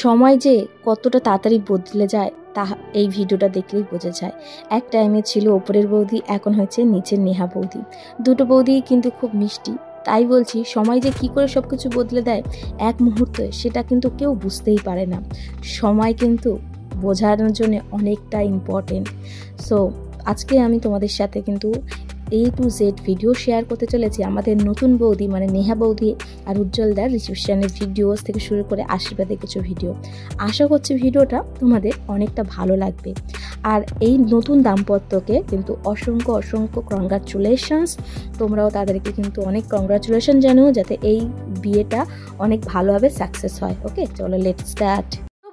সময় যে কতটা তাড়াতাড়ি বদলে যায় তা এই ভিডিওটা দেখলেই বোঝা যায়। এক টাইমে ছিল ওপরের বৌদি, এখন হয়েছে নিচের নেহা বৌদি। দুটো বৌদি কিন্তু খুব মিষ্টি। তাই বলছি, সময় যে কি করে সব কিছু বদলে দেয় এক মুহূর্তে, সেটা কিন্তু কেউ বুঝতেই পারে না। সময় কিন্তু বোঝানোর জন্য অনেকটা ইম্পর্টেন্ট। সো আজকে আমি তোমাদের সাথে কিন্তু A to Z video share করতে চলেছি। আমাদের নতুন বৌদি মানে নেহা বৌদি আর উজ্জ্বলদার রিসেপশনের ভিডিওস থেকে শুরু করে আশীর্বাদের কিছু ভিডিও। আশা করছি ভিডিওটা তোমাদের অনেকটা ভালো লাগবে। আর এই নতুন দাম্পত্যকে কিন্তু অসংখ্য অসংখ্য কংগ্রাচুলেশনস। তোমরাও তাদেরকে কিন্তু অনেক কংগ্রাচুলেশন জানিও, যাতে এই বিয়েটা অনেক ভালোভাবে সাকসেস হয়। ওকে, চলো লেটস স্টার্ট।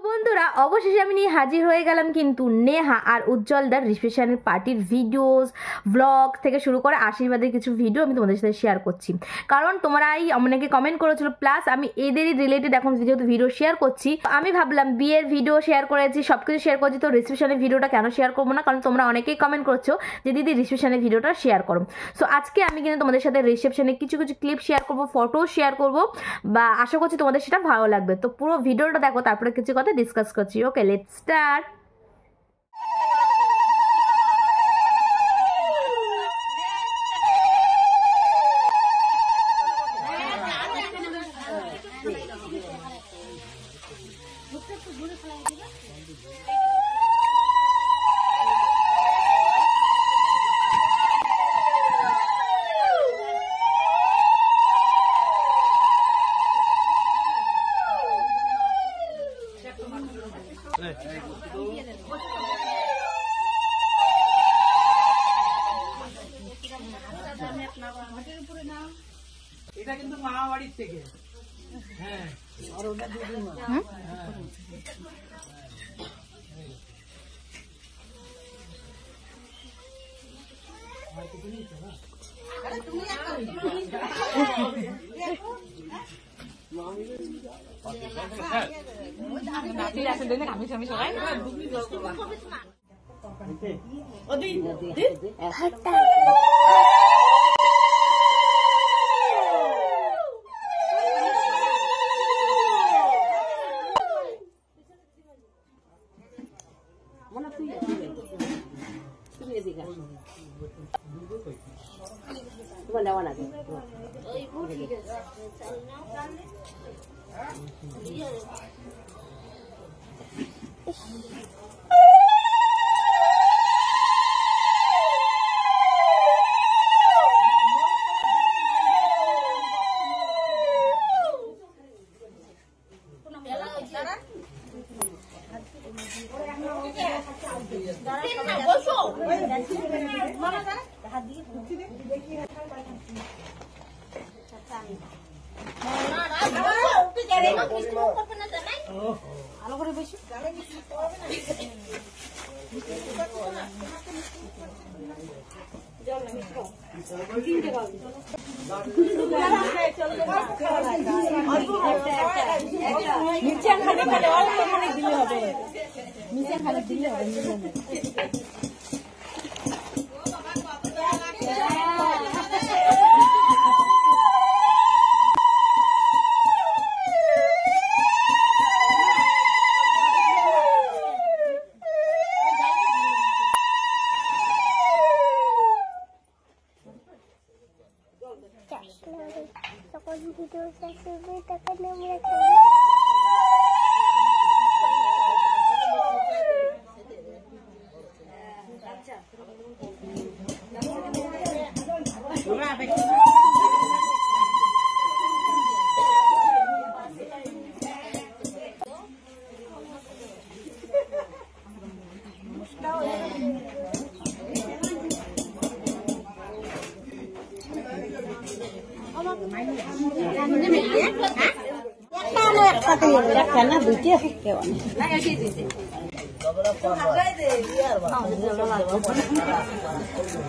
বন্ধুরা, অবশেষে আমি নিয়ে হাজির হয়ে গেলাম কিন্তু নেহা আর উজ্জ্বলদার রিসেপশনের পার্টির ভিডিওস, ব্লগ থেকে শুরু করে আশীর্বাদের কিছু ভিডিও আমি তোমাদের সাথে শেয়ার করছি। কারণ তোমরাই অনেকে কমেন্ট করেছিল, প্লাস আমি এদেরই রিলেটেড এখন যেহেতু ভিডিও শেয়ার করছি, আমি ভাবলাম বিয়ের ভিডিও শেয়ার করেছি, সব কিছু শেয়ার করছি, তো রিসেপশনের ভিডিওটা কেন শেয়ার করবো না? কারণ তোমরা অনেকেই কমেন্ট করছো যে দিদি রিসেপশনের ভিডিওটা শেয়ার করো। সো আজকে আমি কিন্তু তোমাদের সাথে রিসেপশনের কিছু কিছু ক্লিপ শেয়ার করবো, ফটো শেয়ার করবো, বা আশা করছি তোমাদের সেটা ভালো লাগবে। তো পুরো ভিডিওটা দেখো, তারপরে কিছু কথা ডিসকাস করছি। ওকে, লেটস স্টার্ট। এটা কিন্তু মামা বাড়ির থেকে। হ্যাঁ, আর ওটা দিদিমা।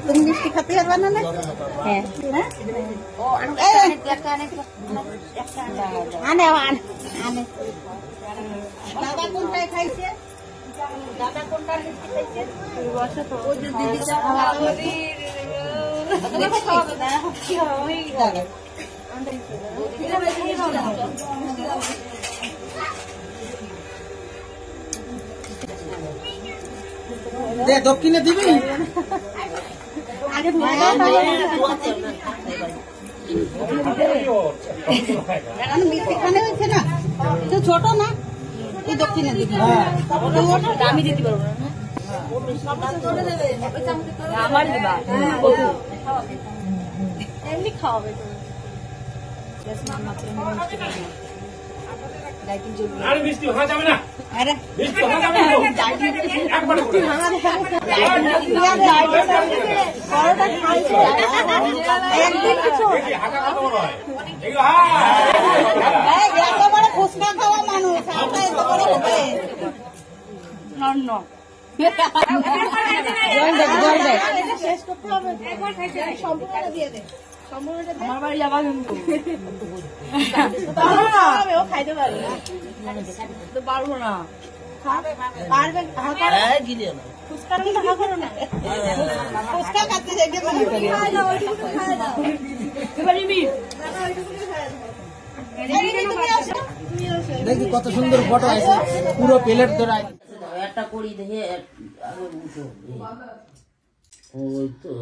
তুমি মিষ্টি খেতে পারবা না? হ্যাঁ, আনে আনে। দাদা কোনটায় খাইছে? দাদা কোনটা মিষ্টি খাইছে? দিদি দে দক্ষিণে দিবি আগে ধুয়ে দাও এখন মিষ্টি খানে হয়েছে না তো ছোট না তুই দক্ষিণে দিবি আমি দিতে পারবো না আমার দিবা এমনি খাওয়াবে আরে মিষ্টি ভাঙা যাবে না আরে মিষ্টি ভাঙা যাবে না একবারে করে বড়টা খাইছে একদিন কিছু হাগা কথা নয় এগুলো হ্যাঁ এত বড় ফুচকা খাওয়া মানুষ আমরা এত বড় হবে শেষ করতে হবে সম্পূর্ণটা দিয়ে দে আমার বাড়ি যাবা কিন্তু ও খাইতে পারবে না তো পারবো না পারবে ফুচকা হা করো না ফুচকা কাটতে যাই দেখি কত সুন্দর ফটো আছে পুরো প্লেট ধরে একটা করি দেখে ওই তো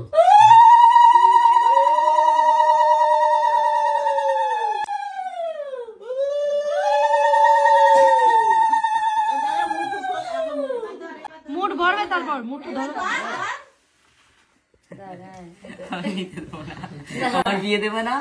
মুড ভরবে তারপর মুড ধরো আমার বিয়ে দেবে না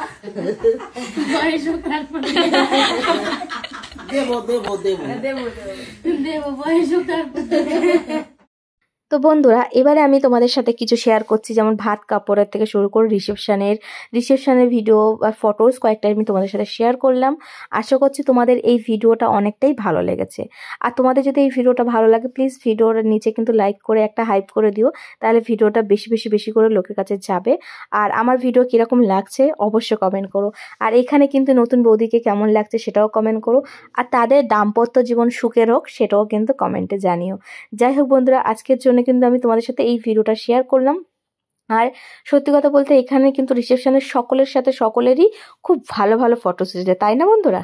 তো বন্ধুরা এবারে আমি তোমাদের সাথে কিছু শেয়ার করছি, যেমন ভাত কাপড়ের থেকে শুরু করে রিসেপশনের ভিডিও বা ফটোস কয়েকটা আমি তোমাদের সাথে শেয়ার করলাম। আশা করছি তোমাদের এই ভিডিওটা অনেকটাই ভালো লেগেছে। আর তোমাদের যদি এই ভিডিওটা ভালো লাগে প্লিজ ভিডিওর নিচে কিন্তু লাইক করে একটা হাইপ করে দিও, তাহলে ভিডিওটা বেশি করে লোকের কাছে যাবে। আর আমার ভিডিও কীরকম লাগছে অবশ্যই কমেন্ট করো। আর এখানে কিন্তু নতুন বৌদিকে কেমন লাগছে সেটাও কমেন্ট করো। আর তাদের দাম্পত্য জীবন সুখের হোক সেটাও কিন্তু কমেন্টে জানিও। যাই হোক বন্ধুরা, আজকের জন্য কিন্তু আমি তোমাদের সাথে এই ভিডিওটা শেয়ার করলাম। আর সত্যি কথা বলতে এখানে কিন্তু রিসেপশনের সকলেরই খুব ভালো ফটোস এসেছে, তাই না বন্ধুরা?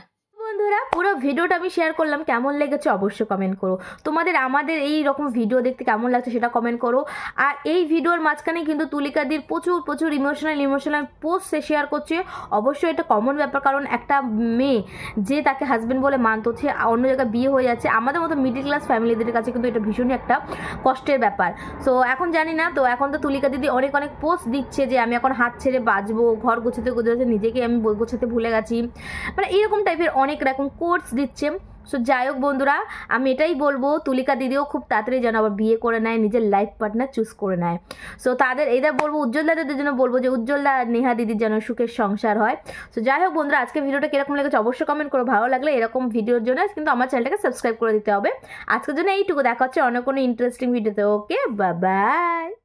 পুরো ভিডিওটা আমি শেয়ার করলাম, কেমন লেগেছে অবশ্যই কমেন্ট করো। তোমাদের আমাদের এই রকম ভিডিও দেখতে কেমন লাগছে সেটা কমেন্ট করো। আর এই ভিডিওর মাঝখানে কিন্তু তুলিকাদির প্রচুর ইমোশনাল পোস্ট সে শেয়ার করছে। অবশ্যই এটা কমন ব্যাপার, কারণ একটা মেয়ে যে তাকে হাজব্যান্ড বলে মানত, সে অন্য জায়গায় বিয়ে হয়ে যাচ্ছে, আমাদের মতো মিডল ক্লাস ফ্যামিলিদের কাছে কিন্তু এটা ভীষণই একটা কষ্টের ব্যাপার। সো এখন জানি না, তো এখন তো তুলিকা দিদি অনেক পোস্ট দিচ্ছে যে আমি এখন হাত ছেড়ে বাঁচবো, ঘর গোছাতে নিজেকে আমি গোছাতে ভুলে গেছি, মানে এরকম টাইপের অনেক রকম কোর্স দিচ্ছে। সো যাই হোক বন্ধুরা, আমি এটাই বলবো তুলিকা দিদিও খুব তাড়াতাড়ি যেন আবার বিয়ে করে নেয়, নিজের লাইফ পার্টনার চুজ করে নেয়। সো তাদের এদের বলবো, উজ্জ্বলদা দিদির জন্য বলবো যে উজ্জ্বলদা নেহা দিদির যেন সুখের সংসার হয়। সো যাই হোক বন্ধুরা, আজকে ভিডিওটা কিরকম লেগেছে অবশ্যই কমেন্ট করো। ভালো লাগলে এরকম ভিডিওর জন্য কিন্তু আমার চ্যানেলটাকে সাবস্ক্রাইব করে দিতে হবে। আজকের জন্য এইটুকু, দেখা হচ্ছে অন্য কোনো ইন্টারেস্টিং ভিডিওতে। ওকে, বাই বাই।